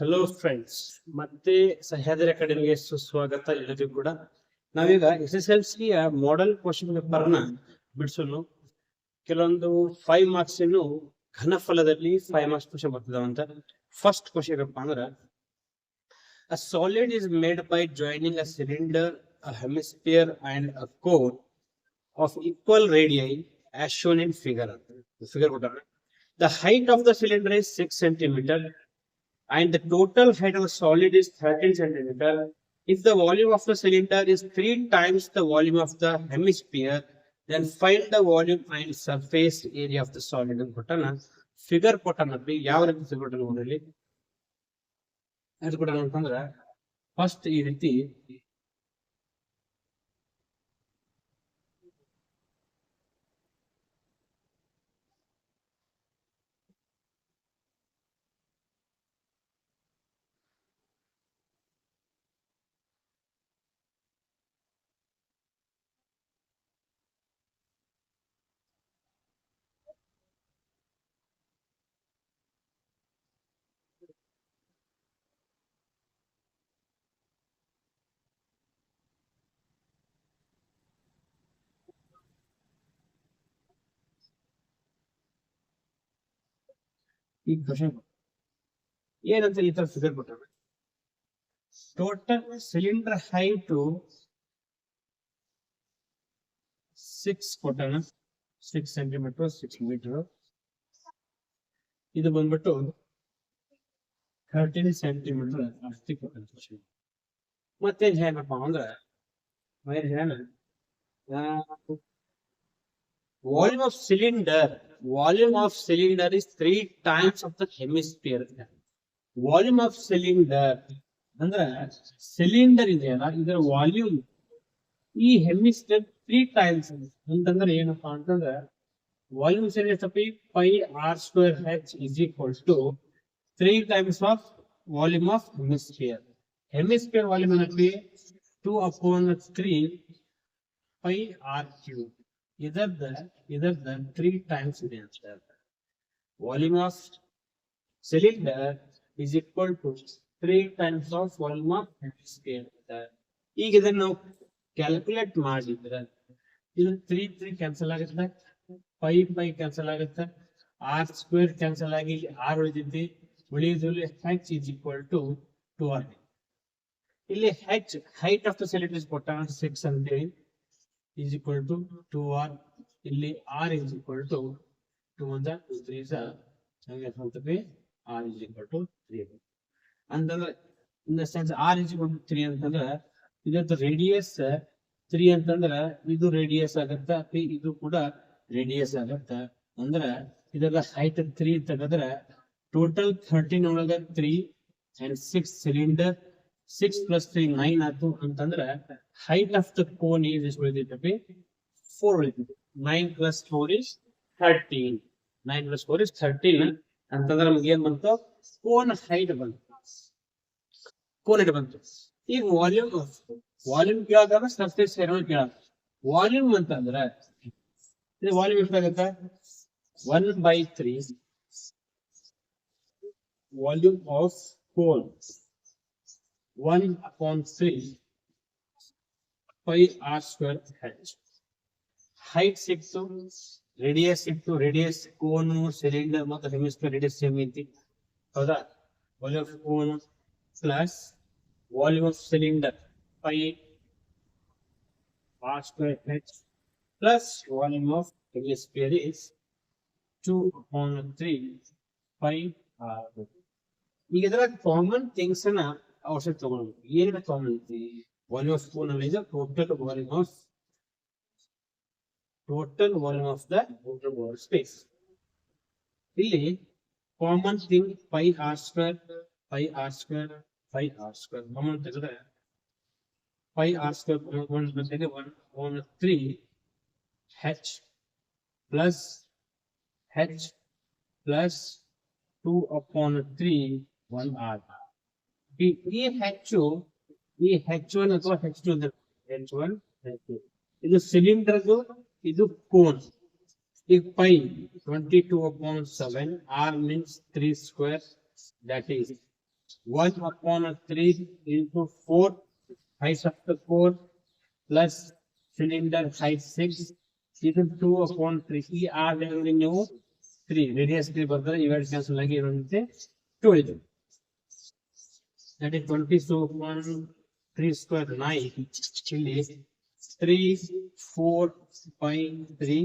Hello friends, ಮತ್ತೆ ಸಹ್ಯಾದ್ರಿ ಅಕಾಡೆಮಿಗೆ ಸುಸ್ವಾಗತ. ಎಲ್ಲರಿಗೂ ಕೂಡ ನಾವೀಗ SSLC ಮಾಡೆಲ್ ಕ್ವಶನ್ ಪೇಪರ್ ನ ಬಿಡಿಸೋಣ. ಕೆಲವೊಂದು 5 ಮಾರ್ಕ್ಸ್ ಘನಫಲದಲ್ಲಿ 5 ಮಾರ್ಕ್ಸ್ ಕ್ವಶನ್ ಬರ್ತದಂತ. ಫಸ್ಟ್ ಕ್ವಶನ್ ಏನಪ್ಪಾ ಅಂದ್ರೆ, a solid is made by joining a cylinder, a hemisphere and a core of equal radii as shown in figure. The height of the cylinder is 6 centimeter and the total height of the solid is 13 centimeter. If the volume of the cylinder is 3 times the volume of the hemisphere, then find the volume and surface area of the solid. Figure ಕೊಟ್ಟನಲ್ರಿ, ಯಾವ ರೀತಿ figure ನೋಡ್ರಿ. ಅದು ಕೂಡ ಅಂತಂದ್ರೆ first ಈ ರೀತಿ ಈ question ಏನಂತ ಈ ತರ ಫಿಗರ್ ಕೊಟ್ಟಾರೆ. ಟೋಟಲ್ ಸಿಲಿಂಡರ್ ಹೈಟ್ 6 ಕೊಟ್ಟಾನ, 6 ಸೆಂಟಿಮೀಟರ್ 6 ಮೀಟರ್. ಇದು ಬಂದ್ಬಿಟ್ಟು 13 ಸೆಂಟಿಮೀಟರ್ ಅಷ್ಟೇ ಕೊಟ್ಟಾನ. ಮತ್ತೇನ್ ಏನಪ್ಪಾ ಅಂದ್ರೆ volume of cylinder is 3 times of the hemisphere. Volume of cylinder ಅಂದ್ರೆ ಸಿಲಿಂಡರ್ ಇದೆಯಲ್ಲ, ಇದರ ವಾಲ್ಯೂಮ್ ಈ ಹೆಮಿಸ್ಫಿಯರ್ 3 ಟೈಮ್ಸ್ ಅಂತಂದ್ರೆ ಏನಪ್ಪಾ ಅಂತಂದ್ರೆ ವಾಲ್ಯೂಮ್ ಎಷ್ಟಪ್ಪಿ pi r square h is equal to 3 times of volume of hemisphere. Hemisphere volume ಏನಪ್ಪಿ 2/3 pi r cube. ಇದರದ 3 times ಇದೆ ಅಂತ. Volume of cylinder is equal to 3 times of volume of hemisphere. ಈಗ ಇದನ್ನ ನಾವು calculate ಮಾಡಿದ್ರೆ ಇದು 3 cancel ಆಗುತ್ತೆ, pi cancel ಆಗುತ್ತೆ, r square cancel ಆಗಿ r ಉಳಿದಿದ್ದಿ, ಉಳಿಯುವುದಲ್ಲಿ h is equal to 2r. ಇಲ್ಲಿ h height of the cylinder is ಕೊಟ್ಟ 6 ಅಂತೇಳಿ is equal to 2r. ಇಲ್ಲಿ r is equal to 2 1 2 3 r is equal to 3 ಅಂತಂದ್ರೆ in the sense r is equal to 3 ಅಂತಂದ್ರೆ ಇದರ radius 3 ಅಂತಂದ್ರೆ ಇದು radius ಆಗುತ್ತೆ, ಇದು ಕೂಡ ರೇಡಿಯಸ್ ಆಗುತ್ತೆ. ಅಂದ್ರೆ ಇದರ ಹೈಟ್ 3 ತೆಗೆದ್ರೆ ಟೋಟಲ್ 13 ಒಳಗ 3 and 6 ಸಿಲಿಂಡರ್ 6 plus 3 9 ಆಯ್ತು. ಅಂತಂದ್ರೆ height of the cone is ಎಷ್ಟು ಉಳಿದೈತೆ? 4 ಉಳಿದೈತೆ. 9 plus 4 is 13. 9 plus 4 is 13 ಅಂತಂದ್ರೆ ನಮ್ಗೆ ಏನ್ ಬಂತು? ಕೋನ್ ಹೈಟ್ ಬಂತು. ಈಗ ವಾಲ್ಯೂಮ್ ಕೇಳಾಗ ಸರ್ಫೇಸ್ ಏರಿಯಾ ಕೇಳಾಗ ವಾಲ್ಯೂಮ್ ಅಂತಂದ್ರೆ ಇದು ವಾಲ್ಯೂಮ್ ಎಷ್ಟಾಗತ್ತೆ? 1/3 volume of cone 1/3 pi r square h. Height ಸಿಕ್ತು, ರೇಡಿಯಸ್ ಸಿಕ್ತು. ರೇಡಿಯಸ್ ಕೋನ್ ಸಿಲಿಂಡರ್ ಮತ್ತು ಹೆಮಿಸ್ಫಿಯರ್ ರೇಡಿಯಸ್ ಸೇಮ್ ಐತಿ, ಹೌದಾ? Volume of cone plus volume of cylinder pi r square h plus volume of hemisphere is 2/3 pi r. ಈಗ ಇದರ common things ನ ಔಷಧ ತಗೊಂಡು ಏನಿದೆ ಕಾಮನ್ ಐತಿ? ವಾಲ್ಯೂಮ್ ಆಫ್ ಕೋನ್ ಅಲ್ಲಿ total volume of the outer wall space. ಇಲ್ಲಿ common thing pi r square common ತೆಗೆದ್ರೆ pi r square 1/3 h plus 2/3 1r. ಈ h1 ಅಥವಾ h2 h1 h2 ಇದು ಸಿಲಿಂಡರ್, ಇದು ಕೋನ್. ಈಗ pi 22/7 r means 3 square, that is 1/3 into 4 height of the core plus cylinder height 6 ಇದು 2/3 ಈ r value ನೀವು 3 radius 3 ಬರ್ತದೆ ಇವೆರಡು ಕ್ಯಾನ್ಸಲ್ ಆಗಿ ಇರುತ್ತೆ 2 ಇದು that is 22/3 square 9 ಇಲ್ಲಿ 3 4 5 3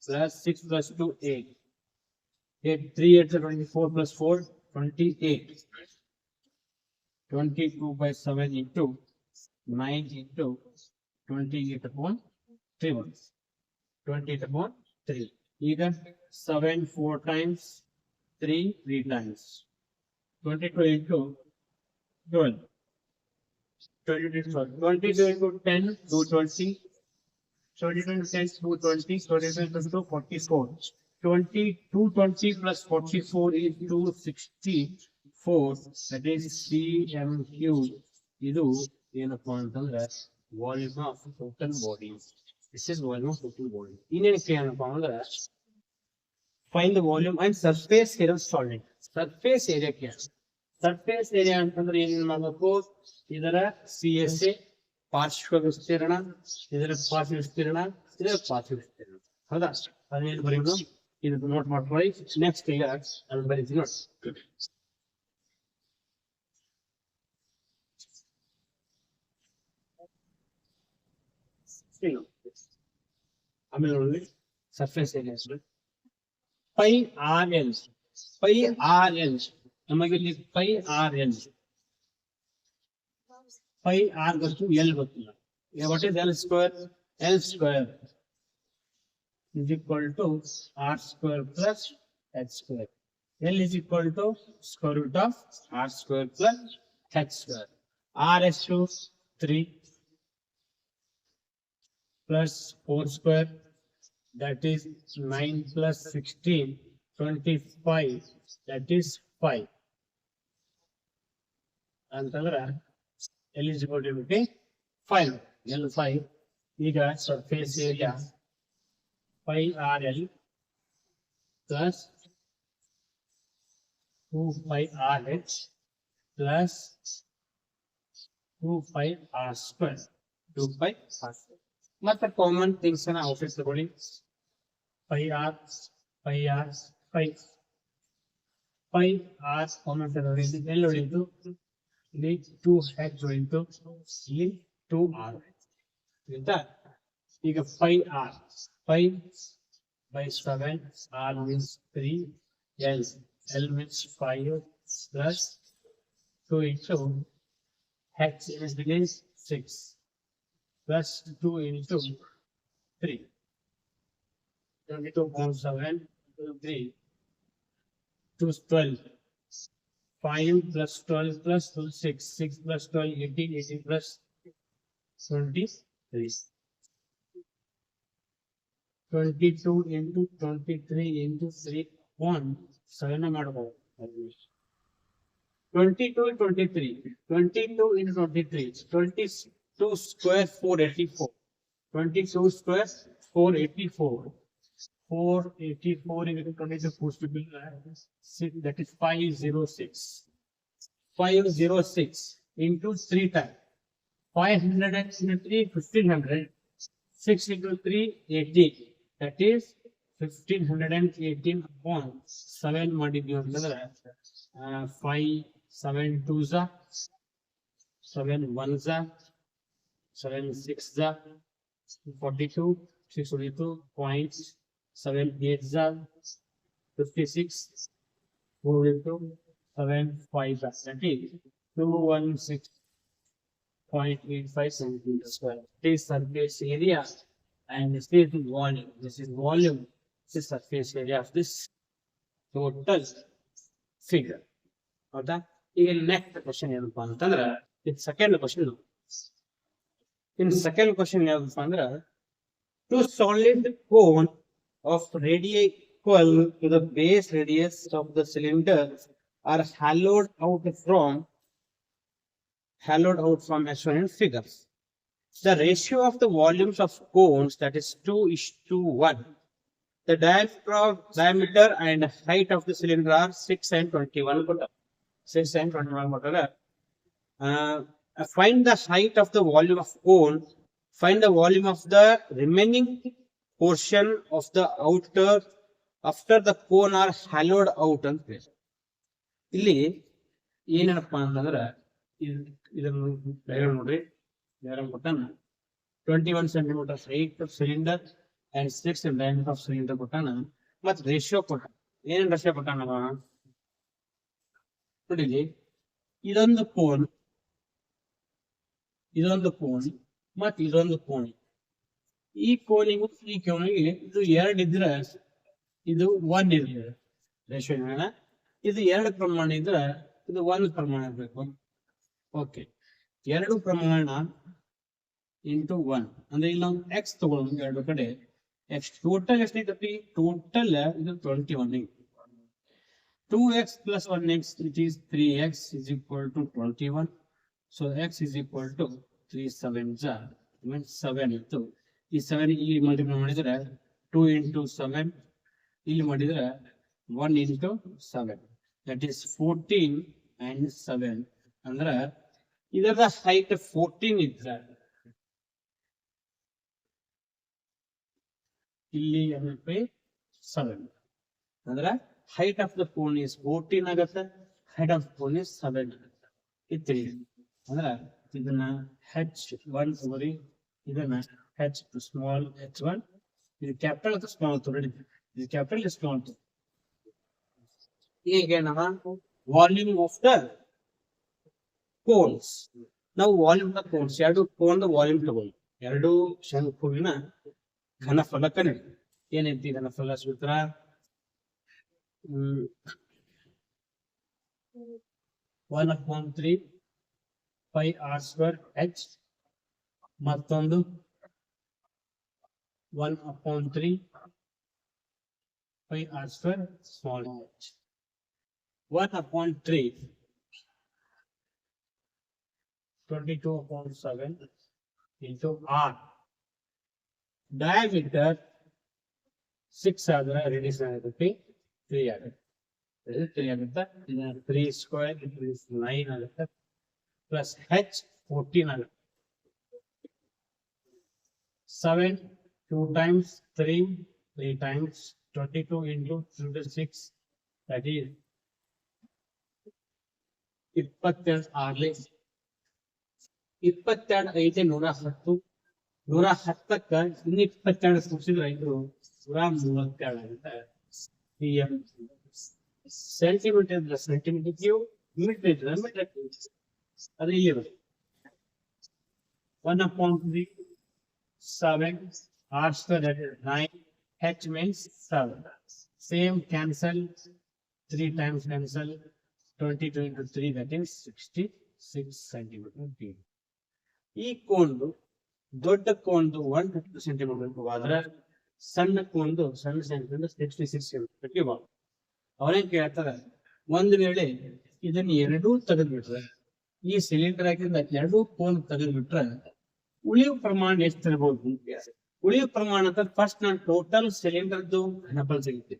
plus 6 plus 2 8 3 8 24 plus 4 28 22/7 into 9 into 28/3 28/3 either 7 4 times 3 3 times 22 into 12 22 into 10 220 22 into 10 220 22 into 44 220 plus 44 is 264 that is CMQ ಇದು ಏನಪ್ಪಾ ಅಂತಂದ್ರೆ volume of total body this is volume of total body ಇನ್ನೇನಕ್ಕೆ ಏನಪ್ಪಾ ಅಂದ್ರೆ find the volume and surface area solid surface ಏರಿಯಾಕ್ಕೆ surface area ಅಂತಂದ್ರೆ ಏನೇನ್ ಮಾಡಬೇಕು ಇದರ CSA ಪಾರ್ಶ್ವ ವಿಸ್ತೀರ್ಣ ಇದರ ಪಾರ್ಶ್ವ ವಿಸ್ತೀರ್ಣ ಇದರ ಪಾರ್ಶ್ವ ವಿಸ್ತೀರ್ಣ ಹೌದಾ ಅದೇನು ಬರೀಬೋದು ಇದು ನೋಟ್ ಮಾಡ್ಕೊಳ್ಳಿ ನೆಕ್ಸ್ಟ್ ಈಗ ಅದು ಬರೀತೀವಿ ನೋಡಿ ಆಮೇಲೆ ನೋಡಿ surface area pi r l ನಮಗೆ ಇಲ್ಲಿ ಪೈ ಆರ್ ಗೊತ್ತು ಎಲ್ ಗೊತ್ತಿಲ್ಲ what is l square is equal to r square plus h square. L is equal to square root of r square plus h square. R is to 3 plus 4 square, that is 9 plus 16, 25, that is 5. And L is equal to 5. L 5. ಈಗ surface area pi RL plus 2 pi RH plus 2 pi R square. 2 pi R square. ಮತ್ತೆ common things ಅನ್ನ office ತಗೊಳ್ಳಿ pi R common ತಗೊಳ್ಳಿ ಎಲ್ಲಿ ಉಳಿಯಿತು ಇಲ್ಲಿ 2h ಉಳಿಯಿತು ಇಲ್ಲಿ 2R ಆಯ್ತಾ ಈಗ pi R 5/7 R means 3 L means 5 plus 2 into H is 6 plus 2 into 3 22/7 3 2 12 5 plus 12 plus 2 6 plus 12 18 plus 23 22 into 23 into 3 1 7 ಮಾಡಬಹುದು 22 into 23 22 square 484 22 square 484 into 22 supposed to be that is 506 into 3 times 500 into 3 1500 6 into 3 18 that is 1518 upon 7 ಮಾಡಿದ್ವಿ ಅಂತಂದ್ರೆ 5 7 2s 7 1s 7 6s 42 6 42 points 7 8s 56 4 7 5 that is 216.85 centimeters square. This surface area and this is volume. This is volume. This is surface area of this total figure. Okay. Even next question ಏನಪ್ಪಾ ಅಂತಂದ್ರೆ ಇದು second question. In second question ಏನಪ್ಪಾ ಅಂದ್ರೆ two solid cone of radii equal to the base radius of the cylinder are hollowed out from as shown in figures. The ratio of the volumes of cones, that is 2:1. The diameter and height of the cylinder are 6 and 21. 6 times 21 ಕೊಟ್ಟಾಗ find the height of the volume of cone, find the volume of the remaining portion of the outer after the cone are hollowed out ಅಂತ ಹೇಳಿ. ಇಲ್ಲಿ ಏನಪ್ಪಾ ಅಂತಂದ್ರ ಇದನ್ನು diagram ನೋಡ್ರಿ. Diagram ಕೊಟ್ಟಾನ 21 centimeters height of cylinder and 6 in diameter of cylinder ಕೊಟ್ಟಾನ. ಮತ್ ರೇಷಿಯೋ ಕೊಟ್ಟಾನ. ಏನೇನ್ ರೇಷಿಯೋ ಕೊಟ್ಟಾನ ನೋಡಿ. ಇದೊಂದು ಕೋನ್ ಮತ್ ಇದೊಂದು ಕೋನ್. ಈ ಕೋನಿಗೂ ಈ ಕೋನಿಗೆ ಇದು 2 ಇದ್ರೆ ಇದು 1 ಇರ್ತದೆ ರೇಷಿಯೋ. ಇದು 2 ಪ್ರಮಾಣ ಇದ್ರೆ ಇದು 1 ಪ್ರಮಾಣ ಇರಬೇಕು. ಓಕೆ, 2 ಪ್ರಮಾಣ ಇಂಟು 1 ಅಂದ್ರೆ ಇಲ್ಲಿ ನಾವು ಎಕ್ಸ್ ತಗೊಳ್ಳೋದು ಎರಡು ಕಡೆ. ಎಕ್ಸ್ ಟೋಟಲ್ ಎಷ್ಟೈತಿ? ಟೋಟಲ್ ಇದು 21. 2x plus 1x, which is 3x, is equal to 21. So x is equal to 3 7s means 7 ಇತ್ತು. ಈ 7 ಇಲ್ಲಿ ಮಲ್ಟಿಪ್ಲೈ ಮಾಡಿದ್ರೆ 2 into 7, ಇಲ್ಲಿ ಮಾಡಿದ್ರೆ 1 into 7, that is 14 and 7. ಅಂದ್ರೆ ಇದರ ಹೈಟ್ 14 ಇದ್ರೆ ಇಲ್ಲಿ 7 ಅಂದ್ರೆ height of the cone is 14 ಆಗುತ್ತೆ, height of the cone is 7 ಆಗುತ್ತೆ. ಇದು ಅಂದ್ರೆ ಇದನ್ನ h1 ತಗೋರಿ, ಇದನ್ನ h ಸ್ಮಾಲ್ h1, ಇದು ಕ್ಯಾಪಿಟಲ್ ಅಥವಾ ಸ್ಮಾಲ್ ತಗೊಳ್ಳಿ. ಇದು ಕ್ಯಾಪಿಟಲ್ ಇದು ಸ್ಮಾಲ್. ಈಗ ನಾವು ವಾಲ್ಯೂಮ್ ಆಫ್ ದ ಕೋನ್ಸ್, ನಾವು ವಾಲ್ಯೂಮ್ ಆಫ್ ಕೋನ್ಸ್ ಎರಡು ಕೋನ್ ವಾಲ್ಯೂಮ್ ತಗೊಳ್ಳಿ. ಎರಡು ಶಂಕುವಿನ ಘನಫಲ ಕಣಿ ಏನೈತಿ? ಘನಫಲ ಸೂತ್ರ 1/3 pi r square h, ಮತ್ತೊಂದು 1/3 pi r square small h. 1/3 22/7 into r. Diameter 6 ಆದ್ರೆ ರೇಡಿಯಸ್ ಆಗುತ್ತೆ 3 ಆಗುತ್ತೆ. 3 ಆಗುತ್ತೆ. 3 ಸ್ಕ್ವೇರ್ 9 ಆಗುತ್ತೆ ಪ್ಲಸ್ h 14 ಆಗುತ್ತೆ. 7 2 times 3 times 22 into 6, that is 22 early 22 ಐತೆ 110. 110ಕ್ಕ ಇನ್ನು 22 ಕೂಡಿಸಿದ್ರೆ ಇದು 132 ಆಗುತ್ತೆ. ಸೆಂಟಿಮೀಟರ್ ಸೆಂಟಿಮೀಟರ್ ಕ್ಯೂಬ್, ಮೀಟರ್ ಇದ್ರೆ ಮೀಟರ್ ಕ್ಯೂಬ್. ಅದು ಇಲ್ಲಿ ಬರುತ್ತೆ 1/3 7 r square, that is 9, h means 7. Same cancel, 3 times cancel, 22 into 3, that is 66 centimeter cube. ಈ ಕೋನ್ದು ದೊಡ್ಡ ಕೋನ್ದು 150 ಸೆಂಟಿಮೀಟರ್ ಕ್ಯೂಬ್ ಆದ್ರೆ ಸಣ್ಣ ಕೋನ್ದು ಸಣ್ಣ ಸೆಂಟಿಮೀಟರ್ 66 ಸೆಂಟಿಮೀಟರ್ ಕ್ಯೂಬ್ ಆಗುತ್ತೆ. ಅವರೇನ್ ಕೇಳ್ತಾರೆ, ಒಂದು ವೇಳೆ ಇದನ್ನ ಎರಡೂ ತೆಗೆದ್ಬಿಟ್ರೆ, ಈ ಸಿಲಿಂಡರ್ ಹಾಕಿದ್ರೆ ಎರಡೂ ಕೋನ್ ತೆಗೆದ್ಬಿಟ್ರೆ ಉಳಿಯುವ ಪ್ರಮಾಣ ಎಷ್ಟು ಇರಬಹುದು? ಉಳಿಯುವ ಪ್ರಮಾಣ ಅಂತ ಫಸ್ಟ್ ನಾನು ಟೋಟಲ್ ಸಿಲಿಂಡರ್ದು ಘನಫಲ ಸಿಗುತ್ತೆ.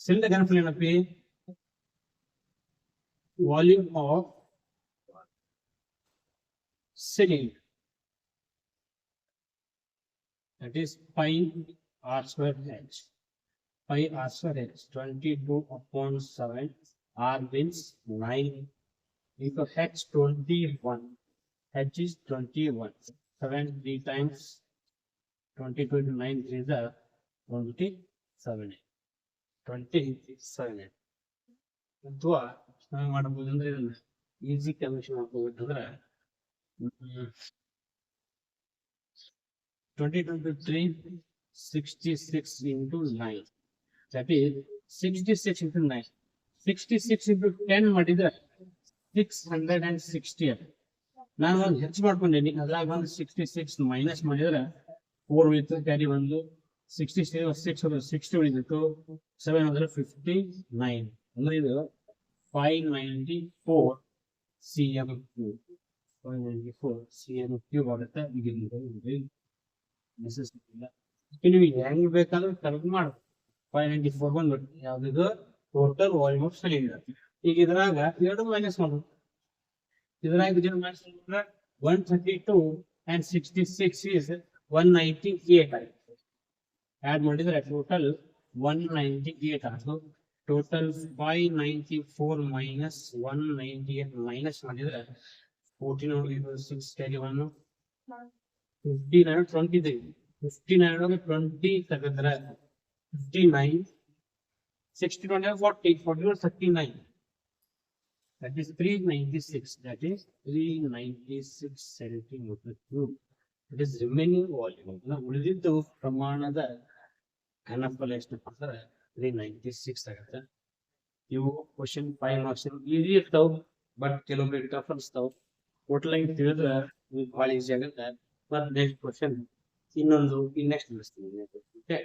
ಸಿಲಿಂಡರ್ ಘನಫಲ ಏನಪ್ಪಿ? Volume of cylinder, that is pi r square h. Pi r square h 22/7, r means 9 into h 21. H is 21. 7 3 times 22 into 9 is 27. 27. ಅಥವಾ ನಾವು ಮಾಡಬಹುದು ಅಂದ್ರೆ ಇದನ್ನ easy conversion ಮಾಡ್ಕೋಬೇಕಂದ್ರೆ 22 into 3 66 into 9, that is 66 into 9. 66 into 10 ಮಾಡಿದ್ರೆ 660. ನಾನು ಒಂದು ಹೆಚ್ಚು ಮಾಡ್ಕೊಂಡೇನಿ, ಅದ್ರಾಗ ಒಂದು 66 ಮೈನಸ್ ಮಾಡಿದ್ರೆ 4 ಉಳಿತು, ಕ್ಯಾರಿ ಒಂದು 60 ಉಳಿದಿತ್ತು, 7 ಅಂದ್ರೆ 59. ಅಂದ್ರೆ ಇದು 594 cm ಕ್ಯೂಬ್. 594 cm ಕ್ಯೂಬ್ ಆಗುತ್ತೆ. ಈಗ ನೀವು ಹೆಂಗ್ ಬೇಕಾದ್ರೂ ಕರೆಕ್ಟ್ ಮಾಡ್ಬೇಕು. 594 ಬಂದ್ಬಿಟ್ಟು ಯಾವ್ದು ಟೋಟಲ್ ವಾಲ್ಯೂಮ್ ಆಫ್ ಸಿಲಿಂಡರ್. ಈಗ ಇದ್ರಾಗ ಎರಡು ಮೈನಸ್ ಮಾಡೋದು. ಇದ್ರಾಗ ಇದನ್ನ ಮೈನಸ್ ಮಾಡಿದ್ರೆ 132 and 66 is 198 ಆಗುತ್ತೆ. ಆಡ್ ಮಾಡಿದ್ರೆ ಟೋಟಲ್ 198 ಆಯ್ತು. ಟೋಟಲ್ 594 ಮೈನಸ್ 198 ಮೈನಸ್ ಮಾಡಿದ್ರೆ 14 6 31 59 23 59 20 ತೆಗೆದ್ರೆ 59 60 20 40 41 39. That is 396. That is 396 centimeter cube. It is remaining volume. ನಾವು ಉಳಿದಿದ್ದು ಪ್ರಮಾಣದ ಘನಫಲ ಎಷ್ಟಪ್ಪ ಅಂದ್ರೆ 396 ಆಗುತ್ತೆ. ಇವು ಕ್ವಶನ್ 5 ಮಾರ್ಕ್ಸ್ ಈಸಿ ಇರ್ತಾವ, ಬಟ್ ಕೆಲವೊಮ್ಮೆ ಟಫ್ ಅನ್ಸ್ತಾವ. ಟೋಟಲ್ ಆಗಿ ತಿಳಿದ್ರೆ ಭಾಳ ಈಸಿ ಆಗುತ್ತೆ. ಮತ್ತೆ ನೆಕ್ಸ್ಟ್ ಕ್ವಶನ್ ಇನ್ನೊಂದು ನೆಕ್ಸ್ಟ್ ತಿಳಿಸ್ತೀನಿ. ಓಕೆ.